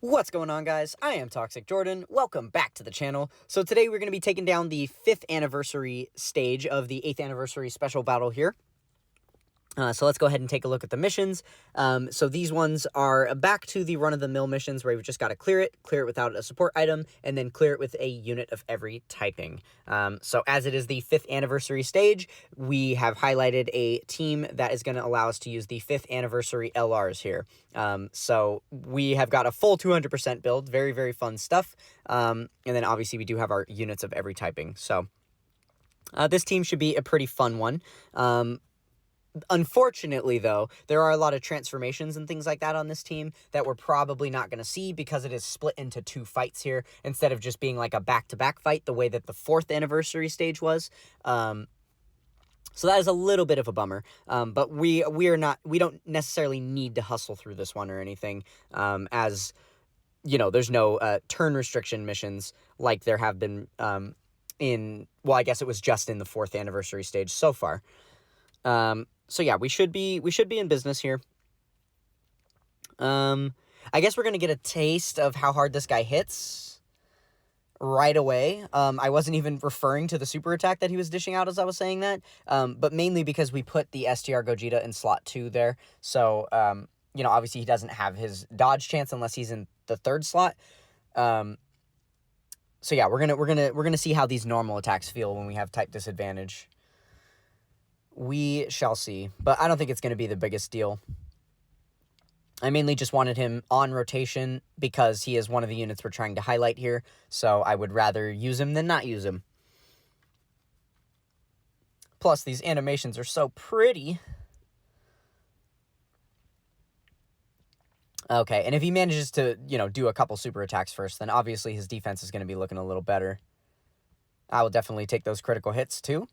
What's going on, guys? I am Toxic Jordan. Welcome back to the channel. So today we're going to be taking down the 5th anniversary stage of the 8th anniversary special battle here. So let's go ahead and take a look at the missions. So these ones are back to the run-of-the-mill missions where we've just got to clear it without a support item, and then clear it with a unit of every typing. So as it is the 5th anniversary stage, we have highlighted a team that is going to allow us to use the 5th anniversary LRs here. So we have got a full 200% build, very, very fun stuff. And then obviously we do have our units of every typing. So this team should be a pretty fun one. Unfortunately, though, there are a lot of transformations and things like that on this team that we're probably not going to see because it is split into 2 fights here instead of just being like a back-to-back fight the way that the 4th anniversary stage was. So that is a little bit of a bummer, but we don't necessarily need to hustle through this one or anything, as, you know, there's no turn restriction missions like there have been well, I guess it was just in the 4th anniversary stage so far. So yeah, we should be in business here. I guess we're going to get a taste of how hard this guy hits right away. I wasn't even referring to the super attack that he was dishing out as I was saying that, but mainly because we put the STR Gogeta in slot 2 there. So, you know, obviously he doesn't have his dodge chance unless he's in the 3rd slot. So yeah, we're going to see how these normal attacks feel when we have type disadvantage. We shall see, but I don't think it's going to be the biggest deal. I mainly just wanted him on rotation because he is one of the units we're trying to highlight here, so I would rather use him than not use him. Plus, these animations are so pretty. Okay, and if he manages to, you know, do a couple super attacks first, then obviously his defense is going to be looking a little better. I will definitely take those critical hits, too.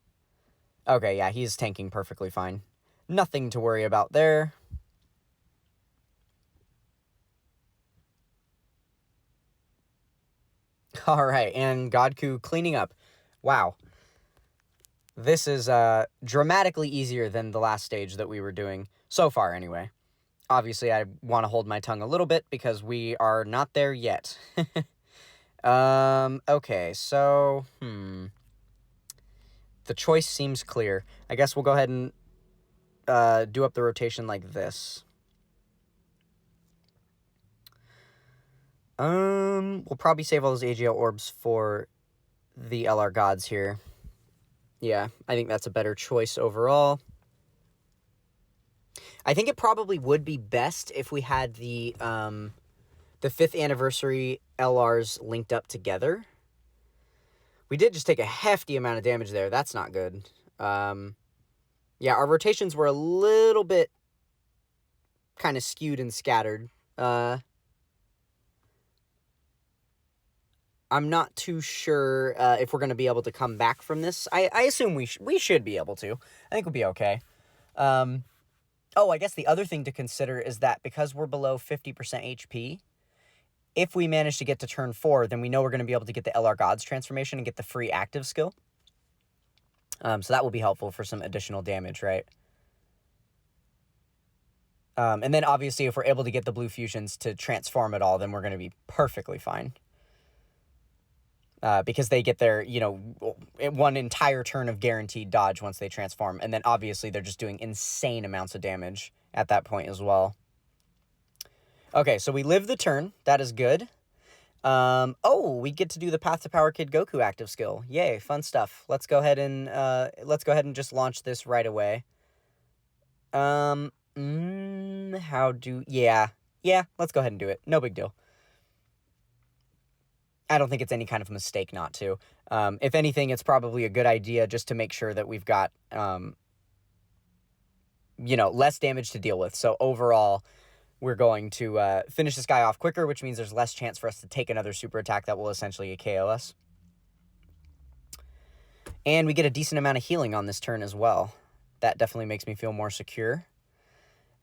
Okay, yeah, he's tanking perfectly fine. Nothing to worry about there. Alright, and Godku cleaning up. Wow. This is dramatically easier than the last stage that we were doing. So far, anyway. Obviously, I want to hold my tongue a little bit because we are not there yet. Okay, so, the choice seems clear. I guess we'll go ahead and do up the rotation like this. We'll probably save all those AGL orbs for the LR gods here. Yeah, I think that's a better choice overall. I think it probably would be best if we had the 5th anniversary LRs linked up together. We did just take a hefty amount of damage there. That's not good. Yeah, our rotations were a little bit kind of skewed and scattered. I'm not too sure if we're going to be able to come back from this. I assume we should be able to. I think we'll be okay. Oh, I guess the other thing to consider is that because we're below 50% HP, if we manage to get to turn 4, then we know we're going to be able to get the LR Gods transformation and get the free active skill. So that will be helpful for some additional damage, right? And then obviously if we're able to get the blue fusions to transform at all, then we're going to be perfectly fine. Because they get their, you know, one entire turn of guaranteed dodge once they transform. And then obviously they're just doing insane amounts of damage at that point as well. Okay, so we live the turn. That is good. Oh, we get to do the Path to Power Kid Goku active skill. Yay, fun stuff. Let's go ahead and just launch this right away. Yeah, let's go ahead and do it. No big deal. I don't think it's any kind of mistake not to. If anything, it's probably a good idea just to make sure that we've got, you know, less damage to deal with. So overall, we're going to finish this guy off quicker, which means there's less chance for us to take another super attack that will essentially KO us. And we get a decent amount of healing on this turn as well. That definitely makes me feel more secure.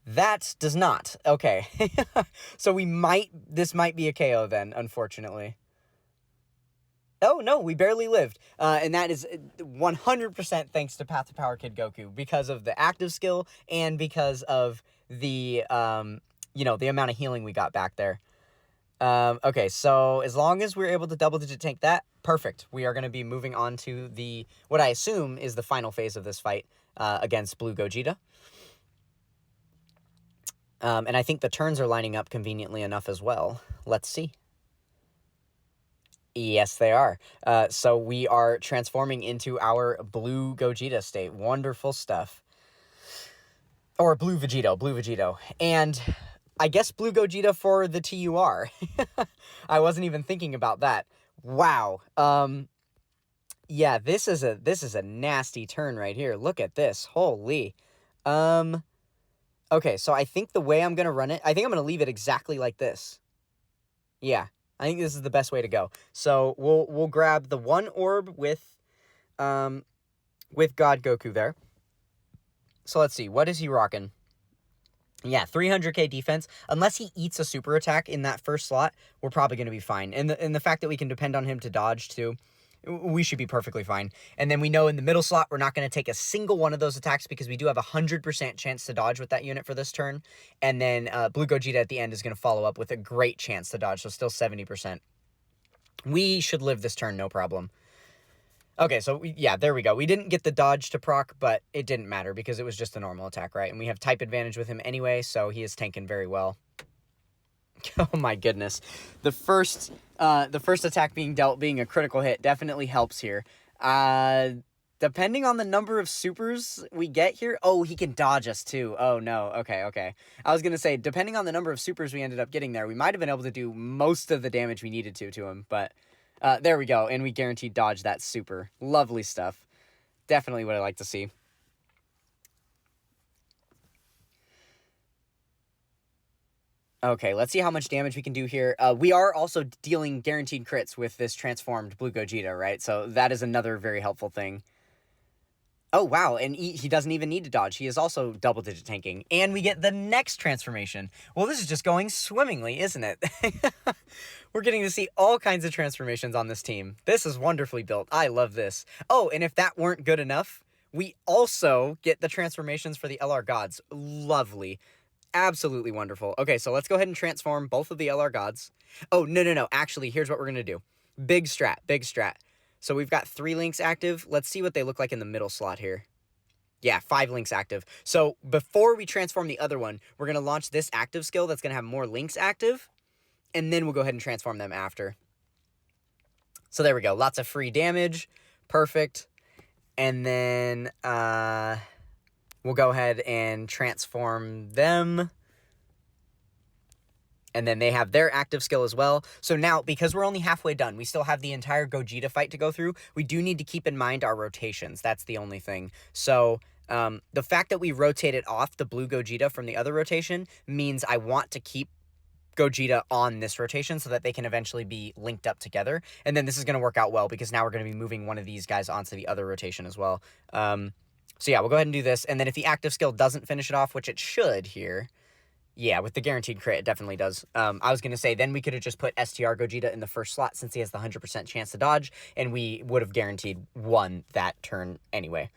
That does not. Okay. So this might be a KO then, unfortunately. Oh, no, we barely lived. And that is 100% thanks to Path to Power Kid Goku because of the active skill and because of the, you know, the amount of healing we got back there. Okay, so as long as we're able to double-digit tank that, perfect. We are going to be moving on to what I assume is the final phase of this fight against Blue Gogeta. And I think the turns are lining up conveniently enough as well. Let's see. Yes, they are. So we are transforming into our Blue Gogeta state. Wonderful stuff. Or Blue Vegito. And I guess Blue Gogeta for the TUR. I wasn't even thinking about that. Wow. Yeah, this is a nasty turn right here. Look at this. Holy. Okay, so I think the way I'm going to run it, I think I'm going to leave it exactly like this. Yeah, I think this is the best way to go. So we'll grab the one orb with God Goku there. So let's see, what is he rocking? Yeah, 300k defense. Unless he eats a super attack in that first slot, we're probably going to be fine. And the fact that we can depend on him to dodge too, we should be perfectly fine. And then we know in the middle slot, we're not going to take a single one of those attacks because we do have a 100% chance to dodge with that unit for this turn. And then Blue Gogeta at the end is going to follow up with a great chance to dodge, so still 70%. We should live this turn, no problem. Okay, so yeah, there we go. We didn't get the dodge to proc, but it didn't matter because it was just a normal attack, right? And we have type advantage with him anyway, so he is tanking very well. Oh my goodness. The first attack being dealt being a critical hit definitely helps here. Depending on the number of supers we get here... Oh, he can dodge us too. Oh no, okay. I was gonna say, depending on the number of supers we ended up getting there, we might have been able to do most of the damage we needed to him, but... there we go, and we guaranteed dodge that super. Lovely stuff. Definitely what I like to see. Okay, let's see how much damage we can do here. We are also dealing guaranteed crits with this transformed Blue Gogeta, right? So that is another very helpful thing. Oh, wow, and he doesn't even need to dodge. He is also double-digit tanking. And we get the next transformation. Well, this is just going swimmingly, isn't it? We're getting to see all kinds of transformations on this team. This is wonderfully built. I love this. Oh, and if that weren't good enough, we also get the transformations for the LR Gods. Lovely. Absolutely wonderful. Okay, so let's go ahead and transform both of the LR Gods. Oh, no. Actually, here's what we're going to do. Big strat. So we've got 3 links active. Let's see what they look like in the middle slot here. Yeah, 5 links active. So before we transform the other one, we're going to launch this active skill that's going to have more links active. And then we'll go ahead and transform them after. So there we go. Lots of free damage. Perfect. And then we'll go ahead and transform them. And then they have their active skill as well. So now, because we're only halfway done, we still have the entire Gogeta fight to go through. We do need to keep in mind our rotations. That's the only thing. So the fact that we rotated off the Blue Gogeta from the other rotation means I want to keep Gogeta on this rotation so that they can eventually be linked up together. And then this is going to work out well because now we're going to be moving one of these guys onto the other rotation as well. So yeah, we'll go ahead and do this. And then if the active skill doesn't finish it off, which it should here... Yeah, with the guaranteed crit, it definitely does. I was going to say, then we could have just put STR Gogeta in the first slot since he has the 100% chance to dodge, and we would have guaranteed won that turn anyway.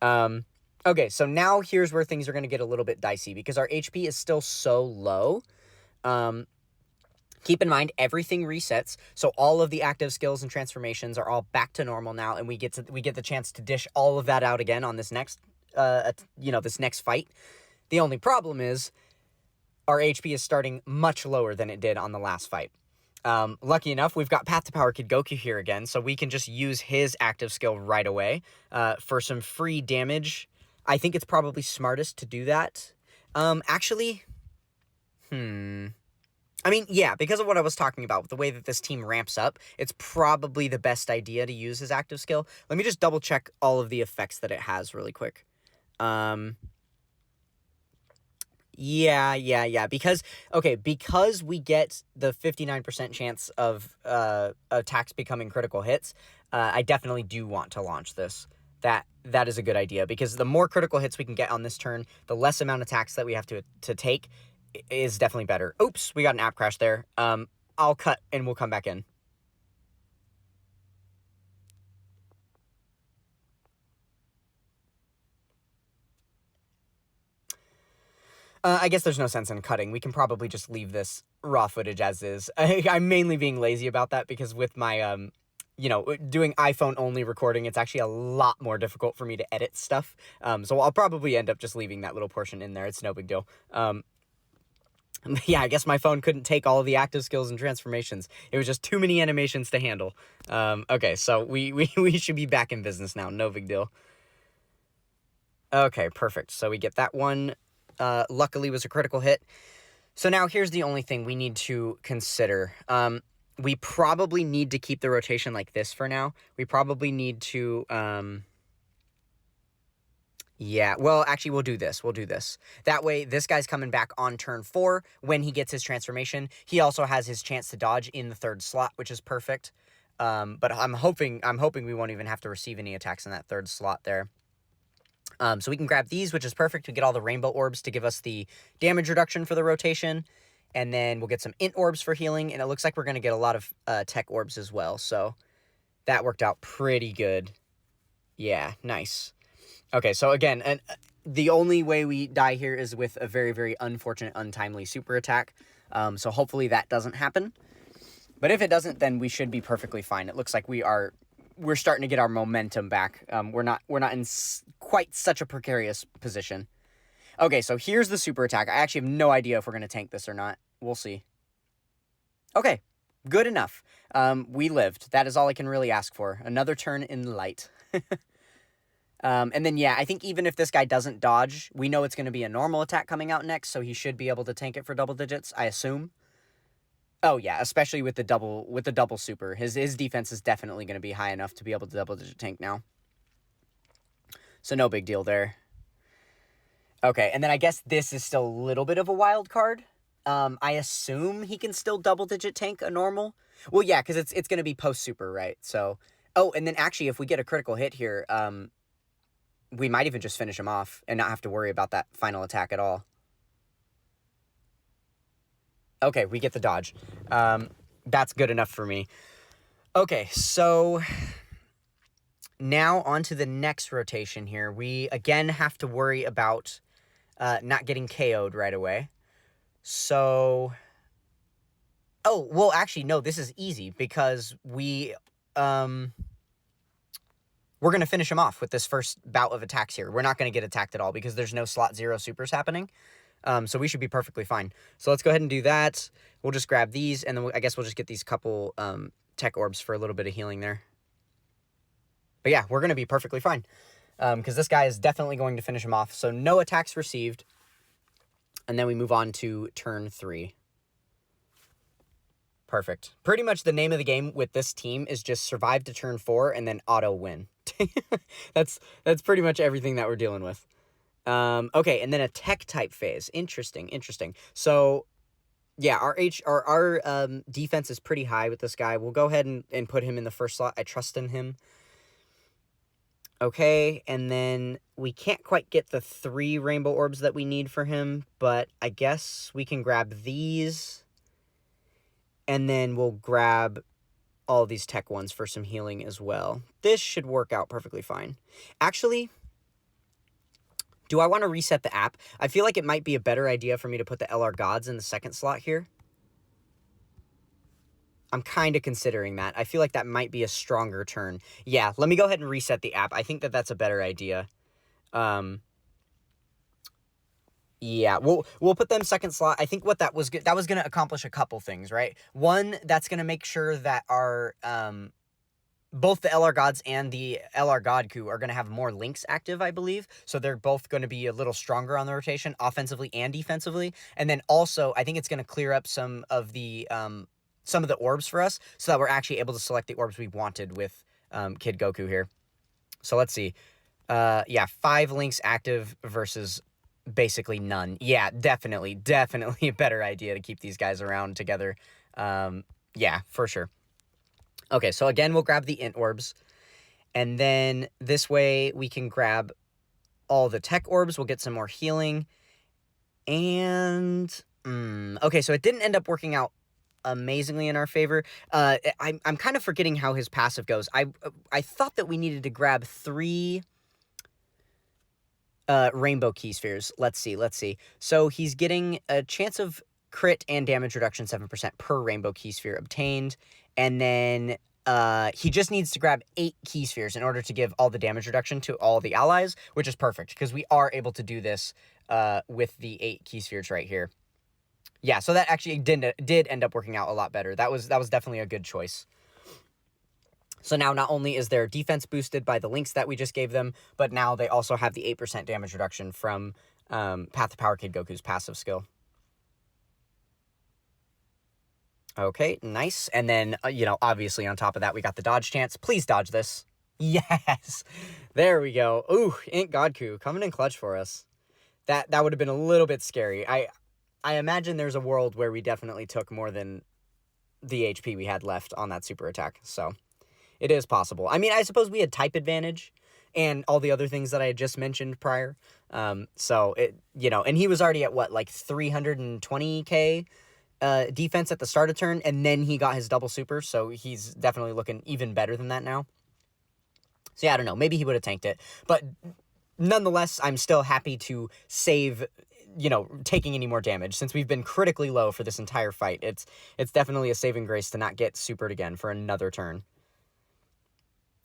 Okay, so now here's where things are going to get a little bit dicey, because our HP is still so low. Keep in mind, everything resets, so all of the active skills and transformations are all back to normal now, and we get the chance to dish all of that out again on this next, this next fight. The only problem is... our HP is starting much lower than it did on the last fight. Lucky enough, we've got Path to Power Kid Goku here again, so we can just use his active skill right away for some free damage. I think it's probably smartest to do that. I mean, yeah, because of what I was talking about, with the way that this team ramps up, it's probably the best idea to use his active skill. Let me just double check all of the effects that it has really quick. Yeah. Because we get the 59% chance of attacks becoming critical hits, I definitely do want to launch this. That is a good idea, because the more critical hits we can get on this turn, the less amount of attacks that we have to take is definitely better. Oops, we got an app crash there. I'll cut and we'll come back in. I guess there's no sense in cutting. We can probably just leave this raw footage as is. I'm mainly being lazy about that because with my, you know, doing iPhone-only recording, it's actually a lot more difficult for me to edit stuff. So I'll probably end up just leaving that little portion in there. It's no big deal. Yeah, I guess my phone couldn't take all of the active skills and transformations. It was just too many animations to handle. Okay, so we should be back in business now. No big deal. Okay, perfect. So we get that one. Luckily was a critical hit. So now here's the only thing we need to consider. We probably need to keep the rotation like this for now. We probably need to, yeah, well, actually, we'll do this. We'll do this. That way, this guy's coming back on turn 4 when he gets his transformation. He also has his chance to dodge in the 3rd slot, which is perfect. But I'm hoping we won't even have to receive any attacks in that 3rd slot there. So we can grab these, which is perfect. We get all the rainbow orbs to give us the damage reduction for the rotation. And then we'll get some int orbs for healing. And it looks like we're going to get a lot of tech orbs as well. So that worked out pretty good. Yeah, nice. Okay, so again, the only way we die here is with a very, very unfortunate, untimely super attack. So hopefully that doesn't happen. But if it doesn't, then we should be perfectly fine. It looks like we're starting to get our momentum back. We're not in quite such a precarious position. Okay, so here's the super attack. I actually have no idea if we're going to tank this or not. We'll see. Okay, good enough. We lived. That is all I can really ask for. Another turn in the light. And then, yeah, I think even if this guy doesn't dodge, we know it's going to be a normal attack coming out next, so he should be able to tank it for double digits, I assume. Oh, yeah, especially with the double super. His defense is definitely going to be high enough to be able to double-digit tank now. So no big deal there. Okay, and then I guess this is still a little bit of a wild card. I assume he can still double-digit tank a normal. Well, yeah, because it's going to be post-super, right? So, oh, and then actually, if we get a critical hit here, we might even just finish him off and not have to worry about that final attack at all. Okay, we get the dodge. That's good enough for me. Okay, so now on to the next rotation here. We, again, have to worry about not getting KO'd right away. So, oh, well, actually, no, this is easy because we're going to finish him off with this first bout of attacks here. We're not going to get attacked at all because there's no slot 0 supers happening. So we should be perfectly fine. So let's go ahead and do that. We'll just grab these, and then I guess we'll just get these couple tech orbs for a little bit of healing there. But yeah, we're going to be perfectly fine because this guy is definitely going to finish him off. So no attacks received. And then we move on to turn 3. Perfect. Pretty much the name of the game with this team is just survive to turn 4 and then auto win. That's pretty much everything that we're dealing with. Okay, and then a tech type phase. Interesting. So, yeah, our defense is pretty high with this guy. We'll go ahead and put him in the first slot. I trust in him. Okay, and then we can't quite get the 3 rainbow orbs that we need for him, but I guess we can grab these, and then we'll grab all these tech ones for some healing as well. This should work out perfectly fine. Actually, do I want to reset the app? I feel like it might be a better idea for me to put the LR Gods in the second slot here. I'm kind of considering that. I feel like that might be a stronger turn. Yeah, let me go ahead and reset the app. I think that that's a better idea. Yeah, we'll put them second slot. I think what that was going to accomplish a couple things, right? One, that's going to make sure that our both the LR Gods and the LR Godku are going to have more links active, I believe. So they're both going to be a little stronger on the rotation, offensively and defensively. And then also, I think it's going to clear up some of the orbs for us so that we're actually able to select the orbs we wanted with Kid Goku here. So let's see. Yeah, 5 links active versus basically none. Yeah, definitely a better idea to keep these guys around together. Yeah, for sure. Okay, so again, we'll grab the int orbs, and then this way we can grab all the tech orbs. We'll get some more healing, and okay, so it didn't end up working out amazingly in our favor. I'm kind of forgetting how his passive goes. I thought that we needed to grab 3. rainbow key spheres. Let's see. So he's getting a chance of crit and damage reduction 7% per rainbow key sphere obtained. And then he just needs to grab 8 key spheres in order to give all the damage reduction to all the allies, which is perfect because we are able to do this with the 8 key spheres right here. Yeah, so that actually did end up working out a lot better. That was definitely a good choice. So now not only is their defense boosted by the links that we just gave them, but now they also have the 8% damage reduction from Path to Power Kid Goku's passive skill. Okay, nice. And then, obviously on top of that, we got the dodge chance. Please dodge this. Yes! There we go. Ooh, Int Godku coming in clutch for us. That would have been a little bit scary. I imagine there's a world where we definitely took more than the HP we had left on that super attack, so it is possible. I mean, I suppose we had type advantage and all the other things that I had just mentioned prior. So, and he was already at, what, like 320k defense at the start of turn, and then he got his double super, so he's definitely looking even better than that now. So, yeah, I don't know. Maybe he would have tanked it. But nonetheless, I'm still happy to save, taking any more damage. Since we've been critically low for this entire fight, it's definitely a saving grace to not get supered again for another turn.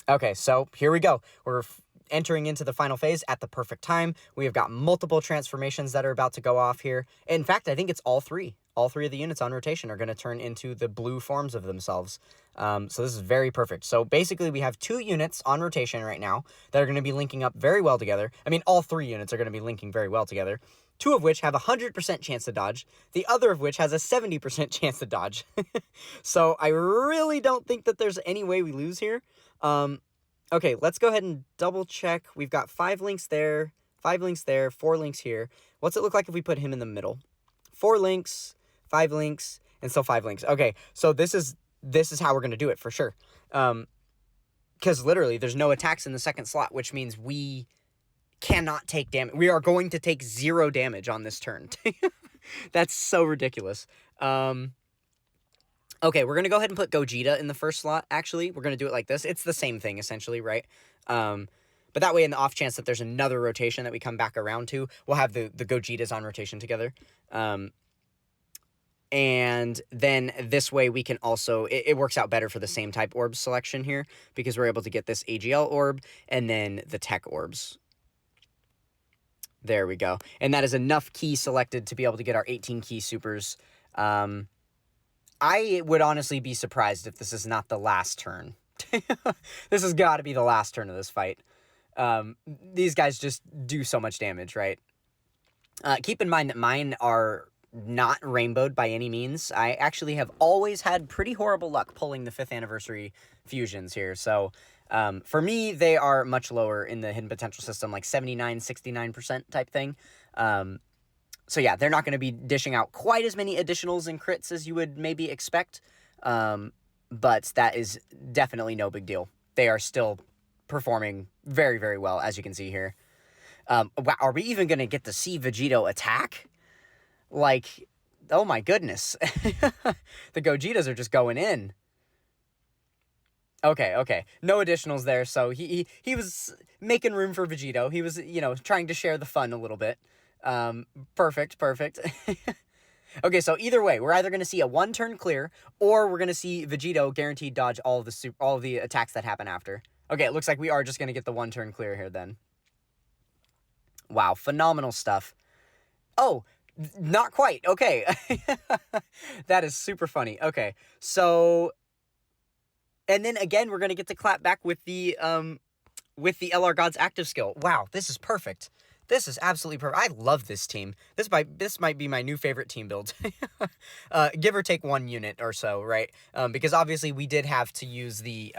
Okay, so here we go. We're entering into the final phase at the perfect time. We have got multiple transformations that are about to go off here. In fact, I think it's all three. All 3 of the units on rotation are going to turn into the blue forms of themselves. So this is very perfect. So basically, we have 2 units on rotation right now that are going to be linking up very well together. I mean, all 3 units are going to be linking very well together. 2 of which have a 100% chance to dodge. The other of which has a 70% chance to dodge. So I really don't think that there's any way we lose here. Okay, let's go ahead and double check. We've got 5 links there, 5 links there, 4 links here. What's it look like if we put him in the middle? 4 links, 5 links, and still 5 links. Okay, so this is how we're going to do it for sure. Because literally, there's no attacks in the second slot, which means we cannot take damage. We are going to take 0 damage on this turn. That's so ridiculous. Okay, we're going to go ahead and put Gogeta in the first slot, actually. We're going to do it like this. It's the same thing, essentially, right? But that way, in the off chance that there's another rotation that we come back around to, we'll have the Gogetas on rotation together. And then this way, we can also... It works out better for the same type orb selection here, because we're able to get this AGL orb and then the tech orbs. There we go. And that is enough key selected to be able to get our 18 key supers. I would honestly be surprised if this is not the last turn. This has got to be the last turn of this fight. These guys just do so much damage, right? Keep in mind that mine are not rainbowed by any means. I actually have always had pretty horrible luck pulling the 5th anniversary fusions here. So for me, they are much lower in the hidden potential system, like 79, 69% type thing. So yeah, they're not going to be dishing out quite as many additionals and crits as you would maybe expect, but that is definitely no big deal. They are still performing very, very well, as you can see here. Wow, are we even going to get to see Vegito attack? Like, oh my goodness. The Gogetas are just going in. Okay. No additionals there, so he was making room for Vegito. He was, trying to share the fun a little bit. Perfect. Okay, so either way, we're either going to see a 1-turn clear, or we're going to see Vegito guaranteed dodge all of the attacks that happen after. Okay, it looks like we are just going to get the 1-turn clear here then. Wow, phenomenal stuff. Oh, not quite. Okay. That is super funny. Okay, so... And then again, we're going to get to clap back with the LR God's active skill. Wow, this is perfect. This is absolutely perfect. I love this team. This might be my new favorite team build. Give or take 1 unit or so, right? Because obviously we did have to use the...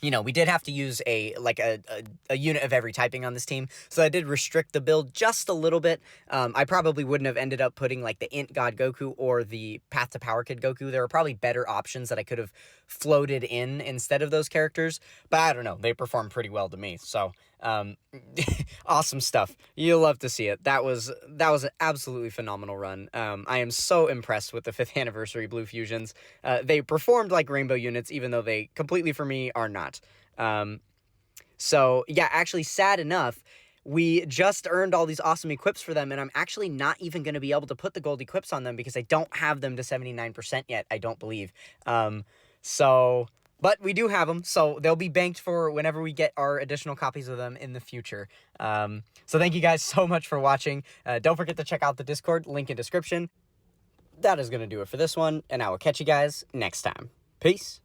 we did have to use a unit of every typing on this team, so I did restrict the build just a little bit. I probably wouldn't have ended up putting like the Int God Goku or the Path to Power Kid Goku. There were probably better options that I could have floated in instead of those characters, but I don't know. They performed pretty well to me, so awesome stuff. You'll love to see it. That was an absolutely phenomenal run. I am so impressed with the 5th anniversary Blue Fusions. They performed like rainbow units, even though they completely, for me, are not. So, yeah, actually, sad enough, we just earned all these awesome equips for them, and I'm actually not even going to be able to put the gold equips on them because I don't have them to 79% yet, I don't believe. But we do have them, so they'll be banked for whenever we get our additional copies of them in the future. So thank you guys so much for watching. Don't forget to check out the Discord, link in description. That is going to do it for this one, and I will catch you guys next time. Peace.